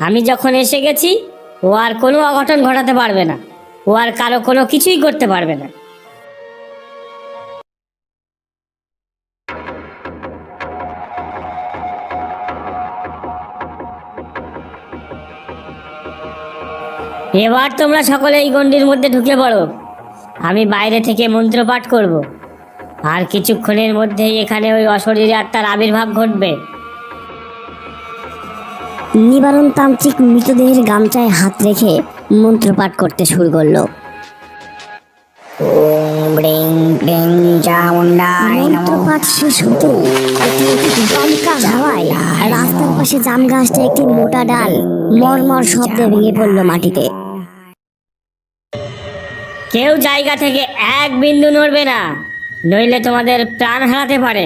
আমি যখন এসে গেছি, ও আর কোনো অঘটন ঘটাতে পারবে না। ও আর কারো কোনো কিছুই করতে পারবে না। এবার তোমরা সকলে এই গণ্ডির মধ্যে ঢুকে পড়ো। আমি বাইরে থেকে মন্ত্র পাঠ করব, আর কিছুক্ষণের মধ্যেই এখানে ওই অশরীরী আত্মার আবির্ভাব ঘটবে। নিবারণ তান্ত্রিক মৃতদেহের গামছায় হাত রেখে মন্ত্রপাঠ করতে শুরু করলো। মন্ত্রপাঠ শেষ হতো দমকা হাওয়ায় রাস্তার পাশে জাম গাছটা একটি মোটা ডাল মরমর শব্দে ভেঙে পড়লো মাটিতে। কেউ জায়গা থেকে এক বিন্দু নড়বে না, নইলে তোমাদের প্রাণ হারাতে পারে।